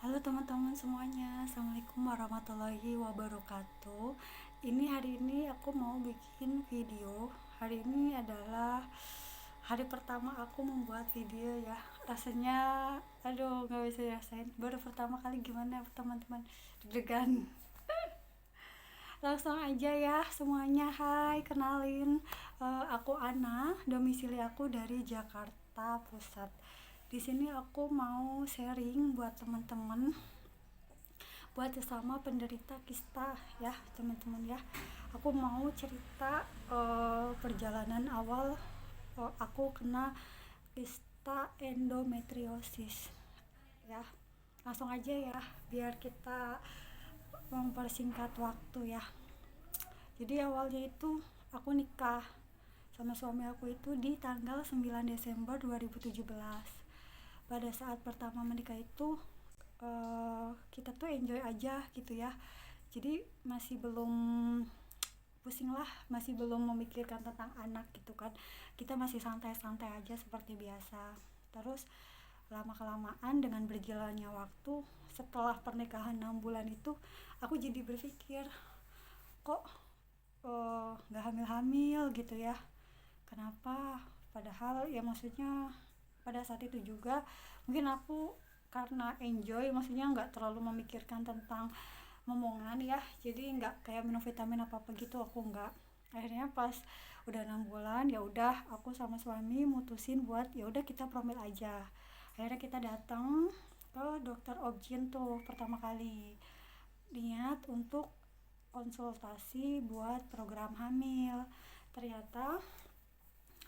Halo teman-teman semuanya, Assalamualaikum warahmatullahi wabarakatuh. Hari ini aku mau bikin video. Hari ini adalah hari pertama aku membuat video ya. Rasanya, aduh gak bisa rasain. Baru pertama kali gimana teman-teman? Deg-degan. Langsung aja ya semuanya. Hai, kenalin, aku Ana, domisili aku dari Jakarta Pusat. Di sini aku mau sharing buat teman-teman, buat sesama penderita kista ya teman-teman ya. Aku mau cerita perjalanan awal aku kena kista endometriosis ya. Langsung aja ya biar kita mempersingkat waktu ya. Jadi awalnya itu aku nikah sama suami aku itu di tanggal 9 Desember 2017. Pada saat pertama menikah itu kita tuh enjoy aja gitu ya. Jadi masih belum pusing lah, masih belum memikirkan tentang anak gitu kan. Kita masih santai-santai aja seperti biasa. Terus lama kelamaan dengan berjalannya waktu, setelah pernikahan 6 bulan itu aku jadi berpikir, kok nggak hamil-hamil gitu ya, kenapa? Padahal ya maksudnya pada saat itu juga mungkin aku karena enjoy, maksudnya nggak terlalu memikirkan tentang momongan ya, jadi nggak kayak minum vitamin apa apa gitu, aku nggak. Akhirnya pas udah 6 bulan ya udah aku sama suami mutusin buat ya udah kita promil aja. Akhirnya kita datang ke dokter Objin tuh pertama kali, niat untuk konsultasi buat program hamil. Ternyata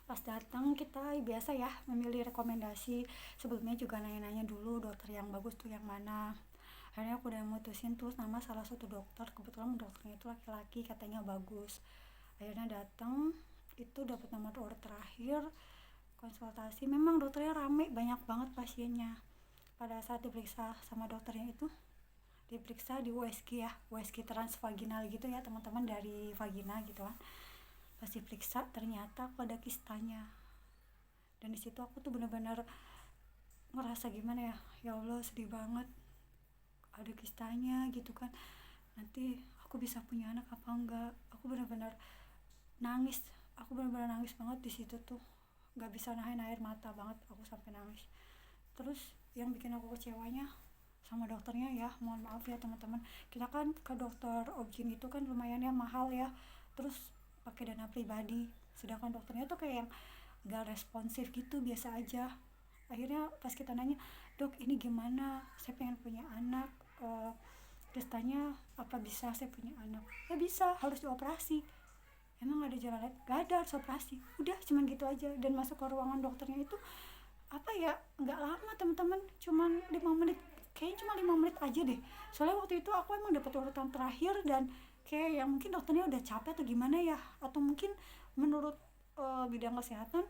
pas datang kita biasa ya memilih rekomendasi, sebelumnya juga nanya-nanya dulu dokter yang bagus tuh yang mana. Akhirnya aku udah mutusin tuh nama salah satu dokter, kebetulan dokternya itu laki-laki, katanya bagus. Akhirnya datang, itu dapat nomor urut terakhir, konsultasi. Memang dokternya rame, banyak banget pasiennya. Pada saat diperiksa sama dokternya itu, diperiksa di USG ya, USG transvaginal gitu ya teman-teman, dari vagina gitu kan. Pas diperiksa ternyata aku ada kistanya. Dan di situ aku tuh benar-benar ngerasa gimana ya, ya Allah sedih banget, ada kistanya gitu kan, nanti aku bisa punya anak apa enggak. Aku benar-benar nangis, aku benar-benar nangis banget di situ tuh, nggak bisa nahan air mata banget, aku sampai nangis. Terus yang bikin aku kecewanya sama dokternya ya, mohon maaf ya teman-teman, kita kan ke dokter Objin itu kan lumayan ya mahal ya, terus pakai dana pribadi, sedangkan dokternya tuh kayak yang gak responsif gitu, biasa aja. Akhirnya pas kita nanya, dok ini gimana, saya pengen punya anak, terus tanya apa bisa saya punya anak, ya bisa, harus dioperasi. Emang ada jalan lain? Gak ada, harus operasi. Udah cuman gitu aja. Dan masuk ke ruangan dokternya itu apa ya, nggak lama teman-teman, cuman 5 menit, kayaknya cuma 5 menit aja deh. Soalnya waktu itu aku emang dapat urutan terakhir, dan kayak yang mungkin dokternya udah capek atau gimana ya, atau mungkin menurut bidang kesehatan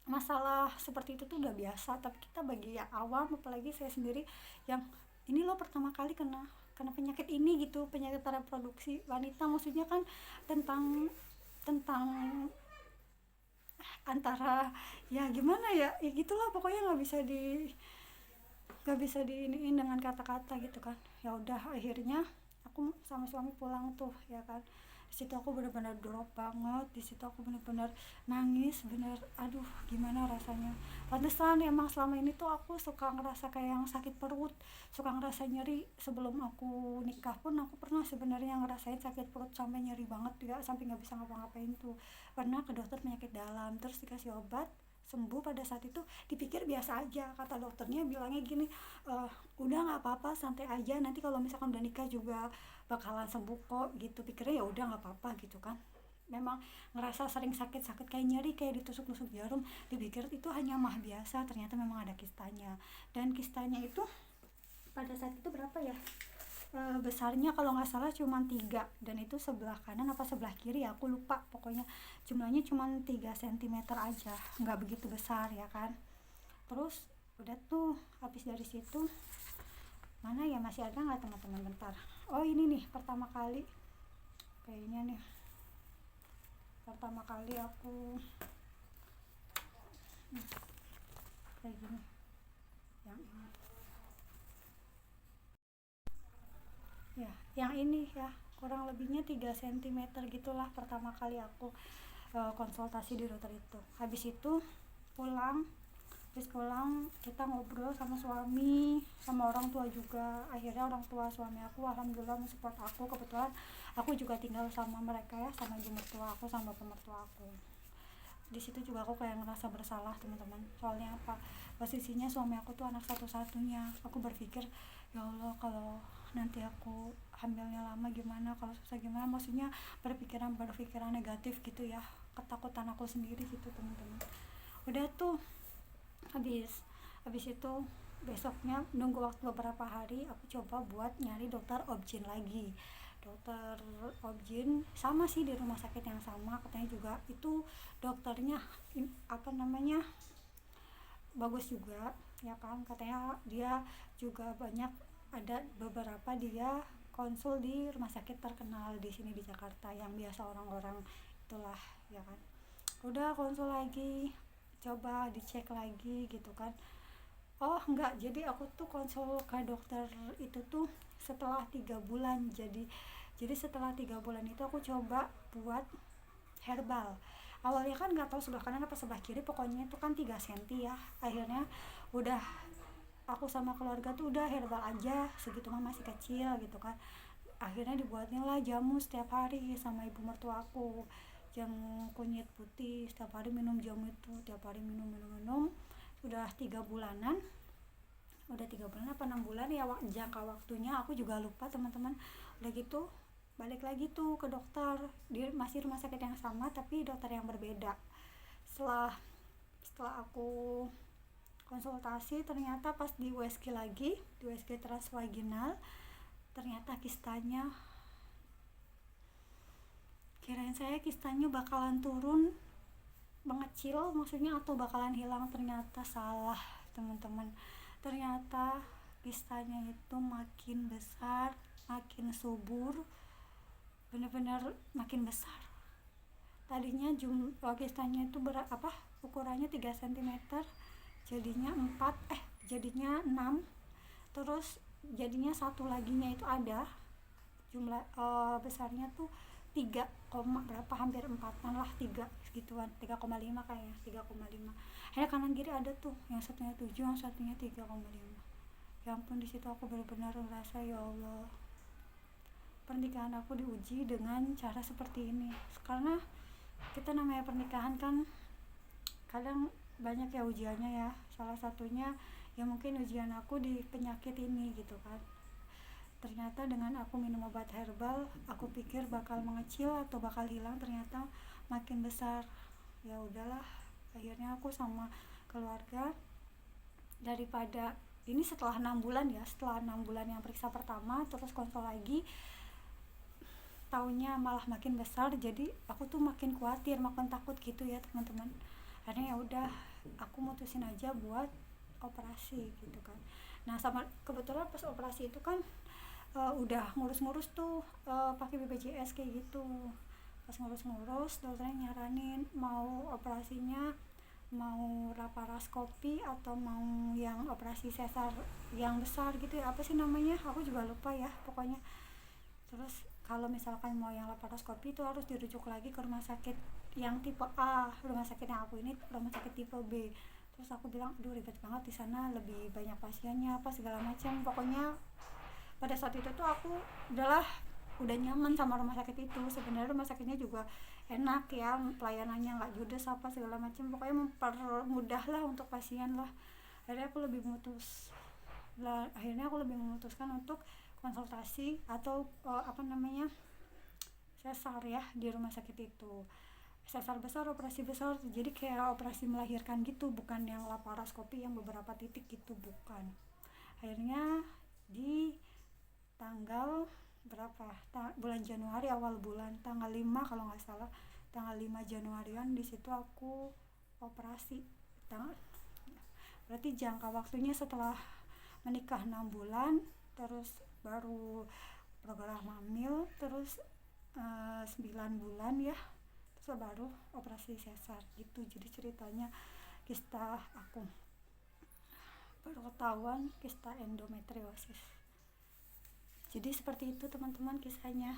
masalah seperti itu tuh udah biasa. Tapi kita bagi yang awam, apalagi saya sendiri yang ini loh pertama kali kena penyakit ini gitu, penyakit reproduksi wanita, maksudnya kan tentang tentang antara ya gimana ya, ya gitulah pokoknya, nggak bisa diiniin dengan kata-kata gitu kan. Ya udah akhirnya aku sama suami pulang tuh ya kan. Di situ aku benar-benar drop banget, di situ aku benar-benar nangis, bener aduh gimana rasanya. Pantesan emang selama ini tuh aku suka ngerasa kayak yang sakit perut, suka ngerasa nyeri. Sebelum aku nikah pun aku pernah sebenarnya ngerasain sakit perut sampai nyeri banget ya, sampai nggak bisa ngapa-ngapain tuh. Pernah ke dokter penyakit dalam, terus dikasih obat, sembuh. Pada saat itu dipikir biasa aja, kata dokternya bilangnya gini, udah nggak apa-apa, santai aja, nanti kalau misalkan udah nikah juga bakalan sembuh kok gitu. Pikirnya ya udah nggak apa-apa gitu kan. Memang ngerasa sering sakit-sakit kayak nyeri, kayak ditusuk-tusuk jarum, dipikir itu hanya mah biasa, ternyata memang ada kistanya. Dan kistanya itu pada saat itu berapa ya, besarnya kalau nggak salah cuma 3, dan itu sebelah kanan apa sebelah kiri ya aku lupa, pokoknya jumlahnya cuma 3 cm aja, nggak begitu besar ya kan. Terus udah tuh habis dari situ, mana ya, masih ada nggak teman-teman, bentar. Oh ini nih pertama kali, kayaknya nih pertama kali aku kayak gini, yang ini ya, yang ini ya kurang lebihnya 3 cm gitulah pertama kali aku konsultasi di dokter itu. Pulang habis pulang kita ngobrol sama suami, sama orang tua juga. Akhirnya orang tua suami aku alhamdulillah mensupport aku. Kebetulan aku juga tinggal sama mereka ya, sama ibu mertua aku sama bapak mertua aku. Di situ juga aku kayak ngerasa bersalah teman-teman. Soalnya apa, posisinya suami aku tuh anak satu-satunya. Aku berpikir, ya Allah kalau nanti aku hamilnya lama gimana, kalau susah gimana, maksudnya berpikiran negatif gitu ya, ketakutan aku sendiri gitu teman-teman. Udah tuh habis itu besoknya nunggu waktu beberapa hari, aku coba buat nyari dokter obgyn lagi. Dokter obgyn sama sih di rumah sakit yang sama, katanya juga itu dokternya bagus juga ya kan, katanya dia juga banyak, ada beberapa dia konsul di rumah sakit terkenal di sini di Jakarta yang biasa orang-orang itulah ya kan. Udah konsul lagi, coba dicek lagi gitu kan. Oh enggak, jadi aku tuh konsul ke dokter itu tuh setelah 3 bulan. Jadi setelah 3 bulan itu aku coba buat herbal. Awalnya kan nggak tahu sebelah kanan apa sebelah kiri, pokoknya itu kan 3 cm ya. Akhirnya udah aku sama keluarga tuh udah herbal aja, segitu mah masih kecil gitu kan. Akhirnya dibuatin lah jamu setiap hari sama ibu mertua aku, jamu kunyit putih, setiap hari minum jamu itu, tiap hari minum. Udah 3 bulan apa 6 bulan ya jangka waktunya, aku juga lupa teman-teman. Udah gitu balik lagi tuh ke dokter, dia masih rumah sakit yang sama tapi dokter yang berbeda. Setelah aku konsultasi, ternyata pas di USG lagi, di USG transvaginal, ternyata kistanya, kirain saya kistanya bakalan turun mengecil maksudnya atau bakalan hilang, ternyata salah teman-teman. Ternyata kistanya itu makin besar, makin subur, benar-benar makin besar. Tadinya kistanya itu ukurannya 3 cm, jadinya 6, terus jadinya satu laginya itu ada jumlah besarnya tuh 3, berapa, hampir 4-an lah, 3 segituan, 3,5 kayaknya, 3,5. Akhirnya kanan kiri ada tuh, yang satunya 7, yang satunya 3,5. Ya ampun, di situ aku benar-benar merasa, ya Allah, pernikahan aku diuji dengan cara seperti ini. Karena kita namanya pernikahan kan kadang banyak ya ujiannya ya. Salah satunya ya mungkin ujian aku di penyakit ini gitu kan. Ternyata dengan aku minum obat herbal, aku pikir bakal mengecil atau bakal hilang, ternyata makin besar. Ya udahlah, akhirnya aku sama keluarga, daripada ini setelah 6 bulan ya, setelah 6 bulan yang periksa pertama terus konsul lagi, taunya malah makin besar. Jadi aku tuh makin khawatir, makin takut gitu ya teman-teman. Akhirnya ya udah, aku mutusin aja buat operasi gitu kan. Nah sama kebetulan pas operasi itu kan udah ngurus-ngurus tuh pakai BPJS kayak gitu. Pas ngurus-ngurus, dokternya nyaranin mau operasinya mau laparoskopi atau mau yang operasi sesar yang besar gitu ya, apa sih namanya, aku juga lupa ya pokoknya. Terus kalau misalkan mau yang laparoskopi itu harus dirujuk lagi ke rumah sakit yang tipe A, rumah sakit yang aku ini rumah sakit tipe B. Terus aku bilang, aduh ribet banget di sana, lebih banyak pasiennya apa segala macam. Pokoknya pada saat itu tuh aku udah nyaman sama rumah sakit itu. Sebenarnya rumah sakitnya juga enak ya, pelayanannya nggak judes apa segala macam, pokoknya mempermudah lah untuk pasien lah. Akhirnya aku lebih memutuskan untuk konsultasi atau sesar ya di rumah sakit itu. Sesar besar, operasi besar, jadi kayak operasi melahirkan gitu, bukan yang laparoskopi yang beberapa titik gitu, bukan. Akhirnya di tanggal berapa, bulan Januari, awal bulan, tanggal 5 kalau nggak salah, tanggal 5 Januarian, di situ aku operasi. Berarti jangka waktunya setelah menikah 6 bulan, terus baru program hamil, terus 9 bulan ya, terus baru operasi sesar gitu. Jadi ceritanya kista aku baru ketahuan kista endometriosis. Jadi seperti itu teman-teman kisahnya.